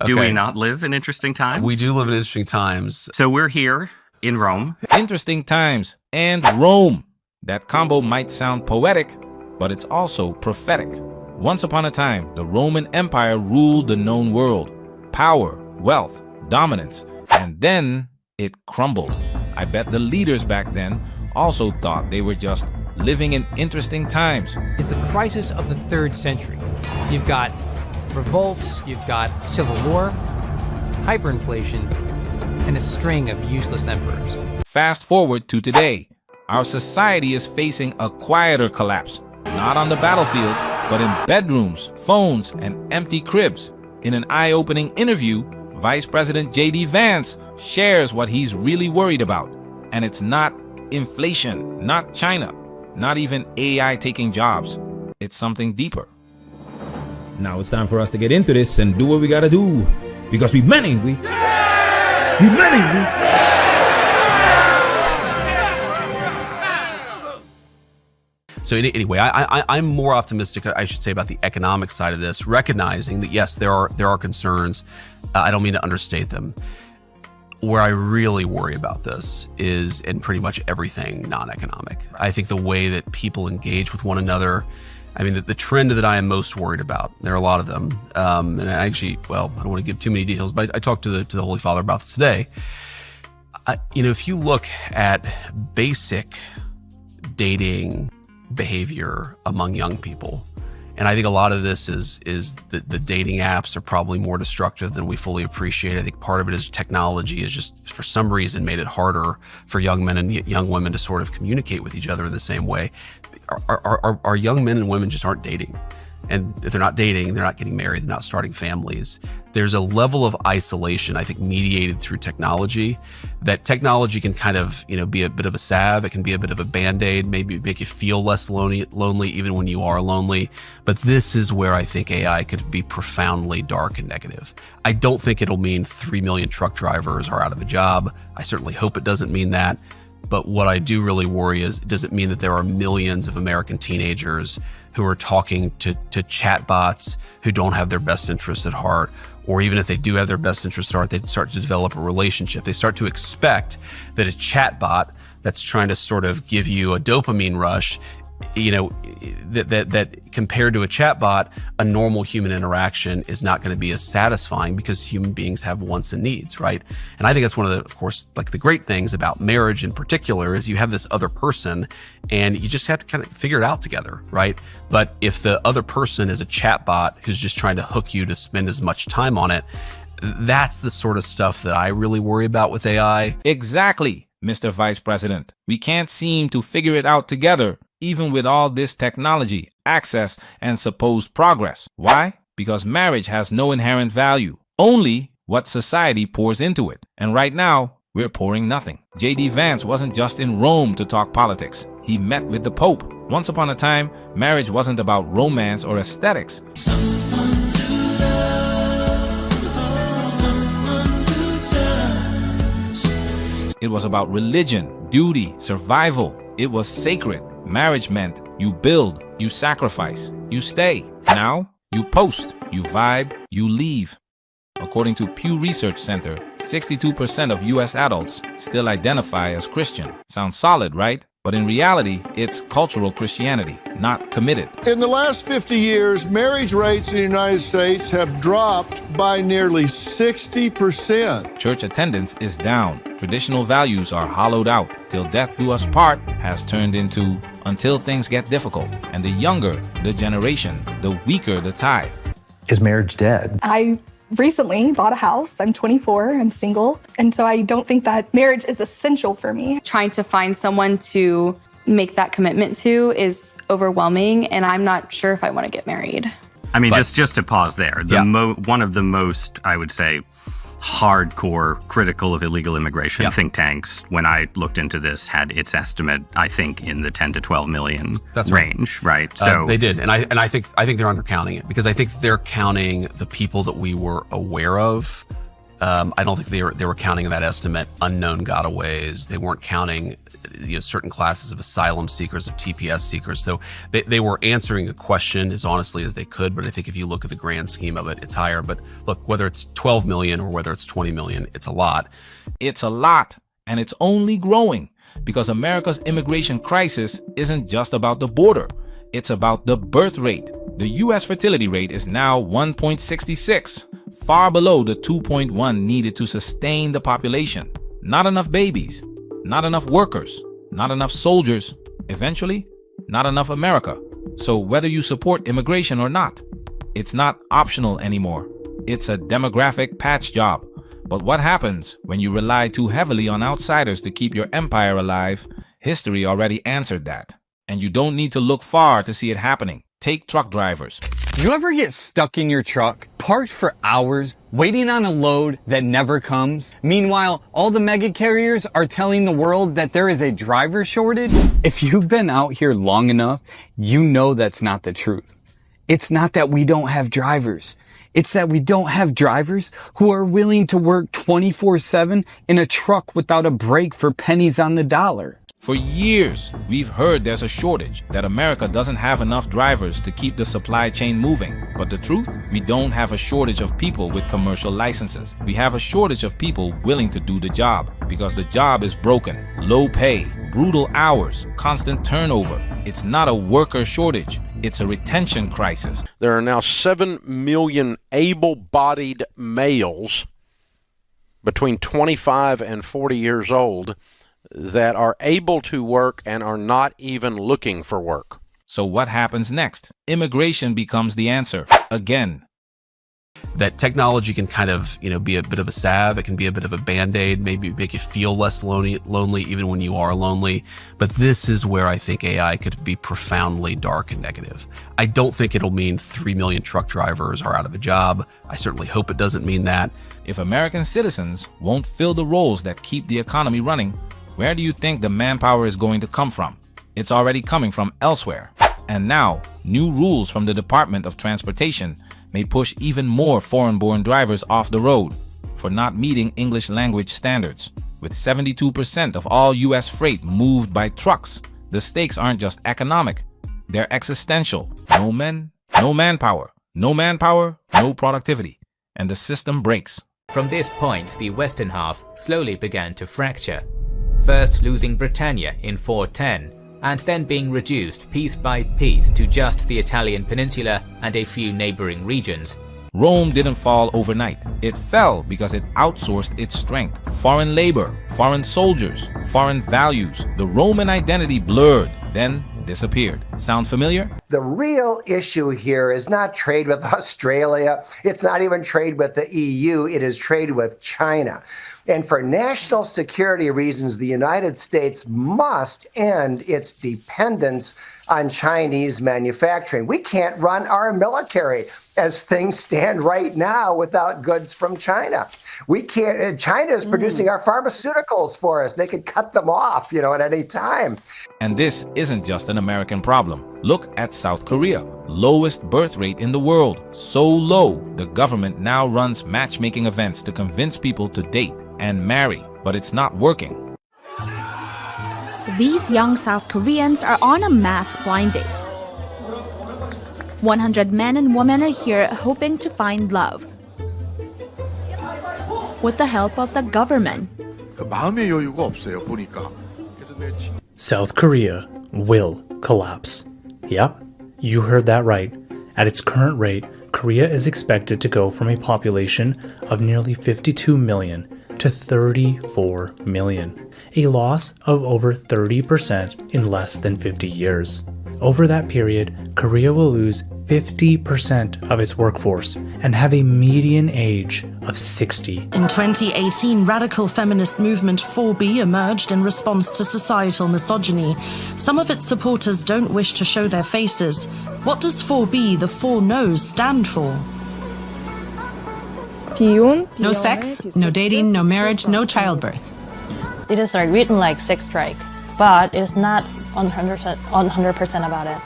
Do Okay. we not live in interesting times? We do live in interesting times. So we're here in Rome. Interesting times and Rome. That combo might sound poetic, but it's also prophetic. Once upon a time, the Roman Empire ruled the known world. Power, wealth, dominance, and then it crumbled. I bet the leaders back then also thought they were just living in interesting times. Is the crisis of the 3rd century. You've got revolts, you've got civil war, hyperinflation, and a string of useless emperors. Fast forward to today. Our society is facing a quieter collapse. Not on the battlefield, but in bedrooms, phones, and empty cribs. In an eye-opening interview, Vice President J.D. Vance shares what he's really worried about. And it's not inflation, not China, not even AI taking jobs. It's something deeper. Now it's time for us to get into this and do what we gotta do. Because we many. So anyway, I'm more optimistic, I should say, about the economic side of this, recognizing that, yes, there are concerns. I don't mean to understate them. Where I really worry about this is in pretty much everything non-economic. I think the way that people engage with one another, I mean, the trend that I am most worried about, there are a lot of them. And I actually, well, I don't want to give too many details, but I talked to the Holy Father about this today. If you look at basic dating behavior among young people, and I think a lot of this is the dating apps are probably more destructive than we fully appreciate. I think part of it is technology has just, for some reason, made it harder for young men and young women to sort of communicate with each other in the same way. Our young men and women just aren't dating. And if they're not dating, they're not getting married, they're not starting families. There's a level of isolation, I think, mediated through technology, that technology can kind of, be a bit of a salve. It can be a bit of a Band-Aid, maybe make you feel less lonely even when you are lonely. But this is where I think AI could be profoundly dark and negative. I don't think it'll mean 3 million truck drivers are out of a job. I certainly hope it doesn't mean that. But what I do really worry is, does it mean that there are millions of American teenagers who are talking to chatbots who don't have their best interests at heart? Or even if they do have their best interests at heart, they start to develop a relationship. They start to expect that a chatbot that's trying to sort of give you a dopamine rush, that compared to a chatbot, a normal human interaction is not going to be as satisfying, because human beings have wants and needs, right? And I think that's one of the great things about marriage in particular, is you have this other person and you just have to kind of figure it out together, right? But if the other person is a chatbot who's just trying to hook you to spend as much time on it, that's the sort of stuff that I really worry about with AI. Exactly, Mr. Vice President. We can't seem to figure it out together, even with all this technology, access, and supposed progress. Why? Because marriage has no inherent value, only what society pours into it. And right now, we're pouring nothing. J.D. Vance wasn't just in Rome to talk politics. He met with the Pope. Once upon a time, marriage wasn't about romance or aesthetics. It was about religion, duty, survival. It was sacred. Marriage meant you build, you sacrifice, you stay. Now, you post, you vibe, you leave. According to Pew Research Center, 62% of US adults still identify as Christian. Sounds solid, right? But in reality, it's cultural Christianity, not committed. In the last 50 years, marriage rates in the United States have dropped by nearly 60%. Church attendance is down. Traditional values are hollowed out. Till Death Do Us Part has turned into Until Things Get Difficult. And the younger the generation, the weaker the tie. Is marriage dead? I recently bought a house. I'm 24, I'm single. And so I don't think that marriage is essential for me. Trying to find someone to make that commitment to is overwhelming, and I'm not sure if I want to get married. I mean, just to pause there, one of the most, I would say, hardcore critical of illegal immigration think tanks, when I looked into this, had its estimate, I think, in the 10 to 12 million range, right? So they did, and I think they're undercounting it, because I think they're counting the people that we were aware of. I don't think they were counting that estimate unknown gotaways. They weren't counting certain classes of asylum seekers, of TPS seekers. So they were answering a question as honestly as they could. But I think if you look at the grand scheme of it, it's higher. But look, whether it's 12 million or whether it's 20 million, it's a lot. It's a lot, and it's only growing because America's immigration crisis isn't just about the border. It's about the birth rate. The U.S. fertility rate is now 1.66, far below the 2.1 needed to sustain the population. Not enough babies, not enough workers, not enough soldiers, eventually, not enough America. So whether you support immigration or not, it's not optional anymore. It's a demographic patch job. But what happens when you rely too heavily on outsiders to keep your empire alive? History already answered that. And you don't need to look far to see it happening. Take truck drivers. You ever get stuck in your truck, parked for hours, waiting on a load that never comes? Meanwhile, all the mega carriers are telling the world that there is a driver shortage? If you've been out here long enough, you know that's not the truth. It's not that we don't have drivers. It's that we don't have drivers who are willing to work 24/7 in a truck without a break for pennies on the dollar. For years, we've heard there's a shortage, that America doesn't have enough drivers to keep the supply chain moving. But the truth? We don't have a shortage of people with commercial licenses. We have a shortage of people willing to do the job because the job is broken. Low pay, brutal hours, constant turnover. It's not a worker shortage. It's a retention crisis. There are now 7 million able-bodied males between 25 and 40 years old that are able to work and are not even looking for work. So what happens next? Immigration becomes the answer. Again. That technology can kind of, be a bit of a salve. It can be a bit of a band-aid, maybe make you feel less lonely even when you are lonely. But this is where I think AI could be profoundly dark and negative. I don't think it'll mean 3 million truck drivers are out of a job. I certainly hope it doesn't mean that. If American citizens won't fill the roles that keep the economy running, where do you think the manpower is going to come from? It's already coming from elsewhere. And now, new rules from the Department of Transportation may push even more foreign-born drivers off the road for not meeting English language standards. With 72% of all U.S. freight moved by trucks, the stakes aren't just economic, they're existential. No men, no manpower. No manpower, no productivity. And the system breaks. From this point, the western half slowly began to fracture. First losing Britannia in 410, and then being reduced piece by piece to just the Italian peninsula and a few neighboring regions. Rome didn't fall overnight. It fell because it outsourced its strength. Foreign labor, foreign soldiers, foreign values. The Roman identity blurred, then disappeared. Sound familiar? The real issue here is not trade with Australia. It's not even trade with the EU. It is trade with China. And for national security reasons, the United States must end its dependence on Chinese manufacturing. We can't run our military as things stand right now without goods from China. We can't. China is producing our pharmaceuticals for us. They could cut them off, at any time. And this isn't just an American problem. Look at South Korea. Lowest birth rate in the world. So low, the government now runs matchmaking events to convince people to date and marry, but it's not working. These young South Koreans are on a mass blind date. 100 men and women are here hoping to find love with the help of the government. South Korea will collapse. Yep, you heard that right. At its current rate, Korea is expected to go from a population of nearly 52 million to 34 million, a loss of over 30% in less than 50 years. Over that period, Korea will lose 50% of its workforce and have a median age of 60. In 2018, radical feminist movement 4B emerged in response to societal misogyny. Some of its supporters don't wish to show their faces. What does 4B, the four no's, stand for? No sex, no dating, no marriage, no childbirth. It is written like sex strike, but it's not 100% about it.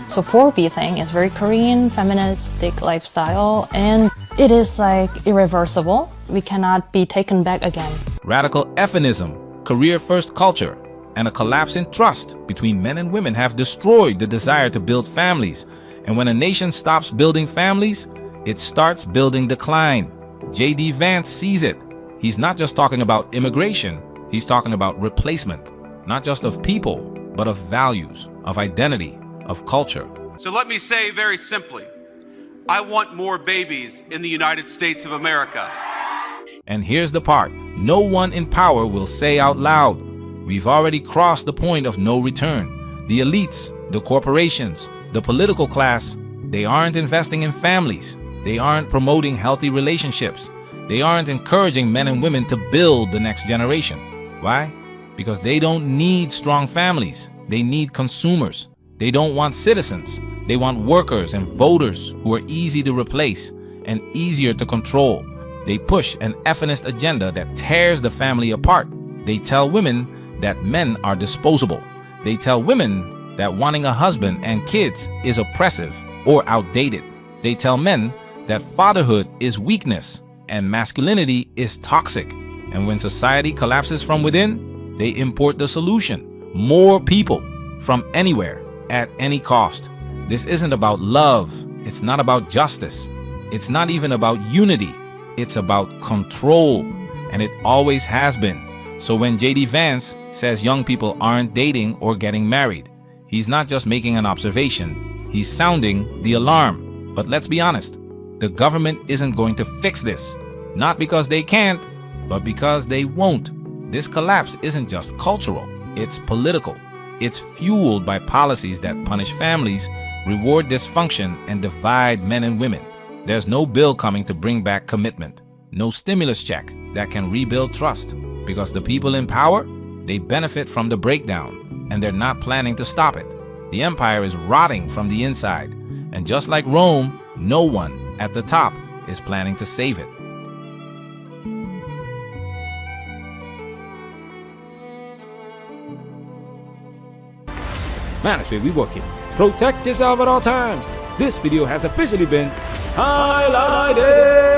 So 4B thing is very Korean, feministic lifestyle, and it is irreversible. We cannot be taken back again. Radical Feminism, career first culture, and a collapse in trust between men and women have destroyed the desire to build families. And when a nation stops building families, it starts building decline. J.D. Vance sees it. He's not just talking about immigration, he's talking about replacement, not just of people, but of values, of identity, of culture. So let me say very simply, I want more babies in the United States of America. And here's the part no one in power will say out loud. We've already crossed the point of no return. The elites, the corporations, the political class, they aren't investing in families. They aren't promoting healthy relationships. They aren't encouraging men and women to build the next generation. Why? Because they don't need strong families. They need consumers. They don't want citizens. They want workers and voters who are easy to replace and easier to control. They push an ethnicist agenda that tears the family apart. They tell women that men are disposable. They tell women that wanting a husband and kids is oppressive or outdated. They tell men that fatherhood is weakness and masculinity is toxic. And when society collapses from within, they import the solution: more people from anywhere at any cost. This isn't about love. It's not about justice. It's not even about unity. It's about control, and it always has been. So when J.D. Vance says young people aren't dating or getting married, he's not just making an observation, he's sounding the alarm. But let's be honest, the government isn't going to fix this. Not because they can't, but because they won't. This collapse isn't just cultural, it's political. It's fueled by policies that punish families, reward dysfunction, and divide men and women. There's no bill coming to bring back commitment, no stimulus check that can rebuild trust, because the people in power, they benefit from the breakdown, and they're not planning to stop it. The empire is rotting from the inside, and just like Rome, no one at the top is planning to save it. Management, we working. Protect yourself at all times. This video has officially been highlighted.